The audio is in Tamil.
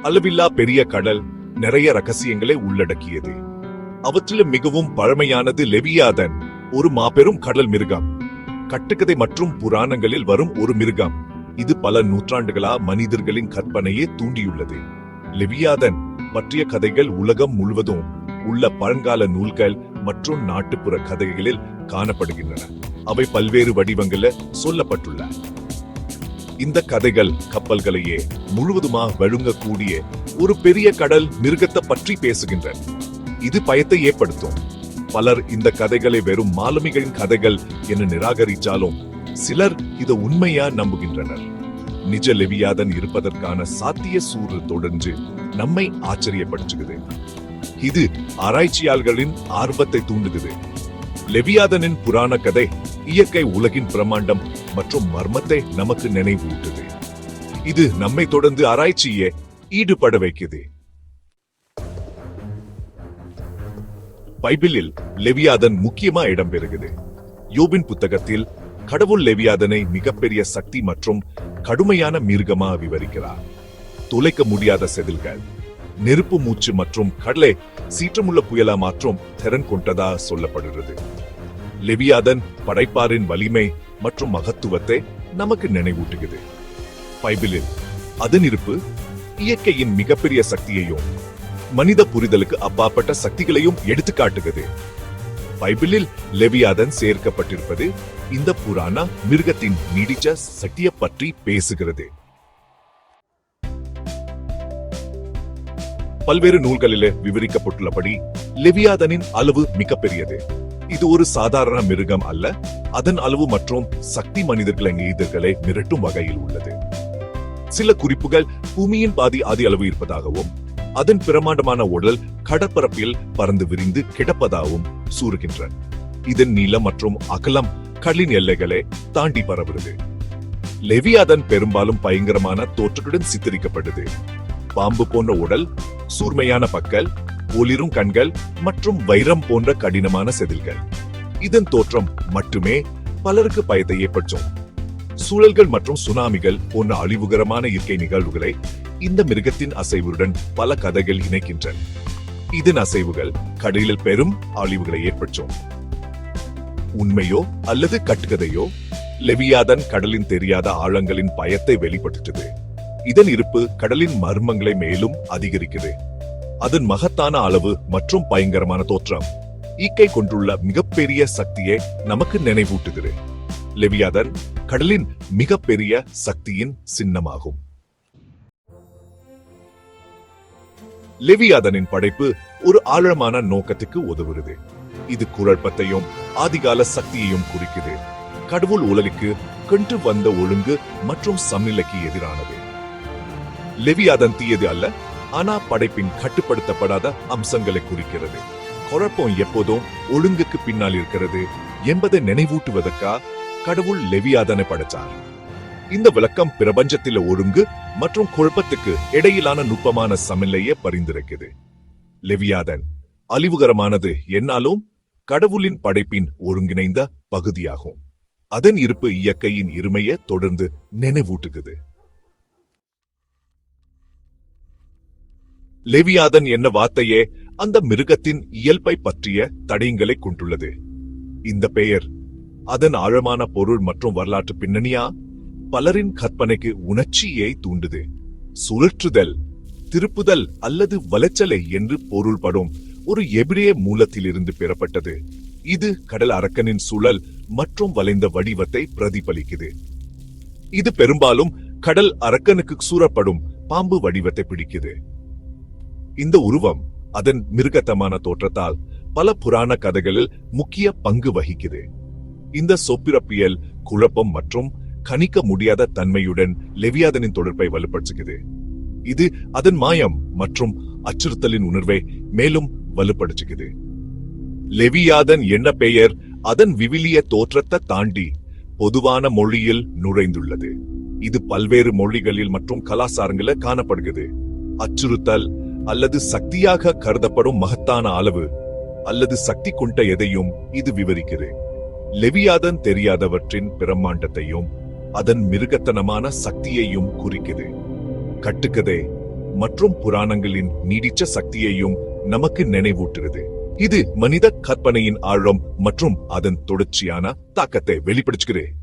அளவில்லா பெரிய கடல் நிறைய ரகசியங்களை உள்ளடக்கியது. அவற்றில் மிகவும் பழமையானது லெவியாதன், ஒரு மாபெரும் கடல் மிருகம். கட்டுக்கதை மற்றும் புராணங்களில் வரும் ஒரு மிருகம். இது பல நூற்றாண்டுகளா மனிதர்களின் கற்பனையை தூண்டியுள்ளது. லெவியாதன் பற்றிய கதைகள் உலகம் முழுவதும் உள்ள பழங்கால நூல்கள் மற்றும் நாட்டுப்புற கதைகளில் காணப்படுகின்றன. அவை பல்வேறு வடிவங்களில் சொல்லப்பட்டுள்ள இந்த கதைகள் கப்பல்களையே முழுவதுமாக வழுங்கக்கூடிய ஒரு பெரிய கடல் மிருகத்தை பற்றி பேசுகின்றன. இது பயத்தை ஏற்படுத்தும். பலர் இந்த கதைகளை வெறும் மாலுமிகளின் கதைகள் என நிராகரித்தாலும் சிலர் இதை உண்மையா நம்புகின்றனர். நிஜ லெவியாதன் இருப்பதற்கான சாத்திய சூறு தொடர்ந்து நம்மை ஆச்சரியப்படுத்துகிறது. இது ஆராய்ச்சியாளர்களின் ஆர்வத்தை தூண்டுகிறது. லெவியாதனின் புராண கதை இயற்கை உலகின் பிரம்மாண்டம் மற்றும் மர்மத்தை நமக்கு நினைவூட்டுது. இது நம்மை தொடர்ந்து ஆராய்ச்சியை ஈடுபட வைக்குது. பைபிளில் லெவியாதன் முக்கியமா இடம்பெறுகிறது. யோபின் புத்தகத்தில் கடவுள் லெவியாதனை மிகப்பெரிய சக்தி மற்றும் கடுமையான மிருகமா விவரிக்கிறார். துளைக்க முடியாத செதில்கள், நெருப்பு மூச்சு மற்றும் கடலை சீற்றமுள்ள புயலா மாற்றும் திறன் கொண்டதா சொல்லப்படுகிறது. லெவியாதன் படைப்பாரின் வலிமை மற்றும் மகத்துவத்தை நமக்கு நினைவூட்டுகிறது. பைபிளில் அதன் இருப்பு இயற்கையின் மிகப்பெரிய சக்தியையும் மனித புரிதலுக்கு அப்பாற்பட்ட சக்திகளையும் எடுத்துக்காட்டுகிறது. பைபிளில் லெவியாதன் சேர்க்கப்பட்டிருப்பது இந்த புராண மிருகத்தின் நீடிச்ச சக்தியை பற்றி பேசுகிறது. பல்வேறு நூல்களிலே விவரிக்கப்பட்டுள்ளபடி லெவியாதனின் அளவு மிகப்பெரியது. இது ஒரு சாதாரண மிருகம் அல்ல. அதன் அளவு மற்றும் சக்தி மனிதர்களின் எதிர்களை மிரட்டும் வகையில் உள்ளது. சில குறிப்புகள் பூமியின் பாதி ஆதி அளவு இருப்பதாகவும் அதன் பிரமாண்டமான உடல் கடற்பரப்பில் பறந்து விரிந்து கிடப்பதாகவும் கூறுகின்றன. இதன் நீளம் மற்றும் அகலம் கடலின் எல்லைகளை தாண்டி பரவுகிறது. லெவியாதன் பெரும்பாலும் பயங்கரமான தோற்றத்துடன் சித்தரிக்கப்பட்டது. பாம்பு போன்ற உடல், கூர்மையான பற்கள், ஒளிரும் கண்கள் மற்றும் வைரம் போன்ற கடினமான செதில்கள். இதன் தோற்றம் மட்டுமே பலருக்கு பயத்தை ஏற்படுத்தும். சூழல்கள் மற்றும் சுனாமிகள் போன்ற அழிவுகரமான இயற்கை நிகழ்வுகளை இந்த மிருகத்தின் அசைவுடன் பல கதைகள் இணைக்கின்றன. இதன் அசைவுகள் கடலில் பெரும் அழிவுகளை ஏற்படுத்தும். உண்மையோ அல்லது கட்டுக்கதையோ, லெவியாதன் கடலின் தெரியாத ஆழங்களின் பயத்தை வெளிப்படுத்துகிறது. இதன் இருப்பு கடலின் மர்மங்களை மேலும் அதிகரிக்கிறது. அதன் மகத்தான அளவு மற்றும் பயங்கரமான தோற்றம் ஈக்கை கொண்டுள்ள மிகப்பெரிய சக்தியை நமக்கு நினைவூட்டுகிறது. லெவியாதன் கடலின் மிகப்பெரிய சக்தியின் சின்னமாகும். லெவியாதனின் படைப்பு ஒரு ஆழமான நோக்கத்துக்கு உதவுகிறது. இது குழப்பத்தையும் ஆதிகால சக்தியையும் குறிக்குது. கடவுள் உலகுக்கு கொண்டு வந்த ஒழுங்கு மற்றும் சமநிலைக்கு எதிரானது. லெவியாதன் தீயது அல்ல, ஆனா படைப்பின் கட்டுப்படுத்தப்படாத அம்சங்களை குறிக்கிறது. குழப்பம் எப்போதும் ஒழுங்குக்கு பின்னால் இருக்கிறது என்பதை நினைவூட்டுவதற்கா கடவுள் லெவியாதனை படைத்தார். இந்த விளக்கம் பிரபஞ்சத்தில ஒழுங்கு மற்றும் குழப்பத்துக்கு இடையிலான நுட்பமான சமநிலையை பரிந்துரைக்குது. லெவியாதன் அழிவுகரமானது என்னாலும் கடவுளின் படைப்பின் ஒருங்கிணைந்த பகுதியாகும். அதன் இருப்பு இயற்கையின் இருமையை தொடர்ந்து நினைவூட்டுகிறது. லெவியாதன் என்ன வார்த்தையே அந்த மிருகத்தின் இயல்பை பற்றிய தடயங்களை கொண்டுள்ளது. இந்த பெயர் அதன் ஆழமான பொருள் மற்றும் வரலாற்று பின்னணியா பலரின் கற்பனைக்கு உணர்ச்சியை தூண்டுது. சுழற்றுதல், திருப்புதல் அல்லது வளைச்சலை என்று பொருள்படும் ஒரு எபிரேய மூலத்திலிருந்து பெறப்பட்டது. இது கடல் அரக்கனின் சுழல் மற்றும் வளைந்த வடிவத்தை பிரதிபலிக்குது. இது பெரும்பாலும் கடல் அரக்கனுக்கு சூறப்படும் பாம்பு வடிவத்தை பிடிக்குது. இந்த உருவம் அதன் மிருகத்தமான தோற்றத்தால் பல புராண கதைகளில் முக்கிய பங்கு வகிக்குது. இந்த சொப்பிரப்பியல் குழப்பம் மற்றும் கணிக்க முடியாத தன்மையுடன் லெவியாதனின் தொடர்பை வலுப்படுத்துகிறது. இது அதன் மாயம் மற்றும் அச்சுறுத்தலின் உணர்வை மேலும் வலுப்படுத்துகிறது. லெவியாதன் என்ன பெயர் அதன் விவிலிய தோற்றத்தை தாண்டி பொதுவான மொழியில் நுழைந்துள்ளது. இது பல்வேறு மொழிகளில் மற்றும் கலாச்சாரங்களில் காணப்படுகிறது. அச்சுறுத்தல் அல்லது சக்தியாக கருதப்படும் மகத்தான அளவு அல்லது சக்தி கொண்ட எதையும் இது விவரிக்கிறது. லெவியாதன் தெரியாதவற்றின் பிரம்மாண்டத்தையும் அதன் மிருகத்தனமான சக்தியையும் குறிக்குது. கட்டுக்கதை மற்றும் புராணங்களின் நீடித்த சக்தியையும் நமக்கு நினைவூட்டுகிறது. இது மனித கற்பனையின் ஆழம் மற்றும் அதன் தொடர்ச்சியான தாக்கத்தை வெளிப்படுத்துகிறது.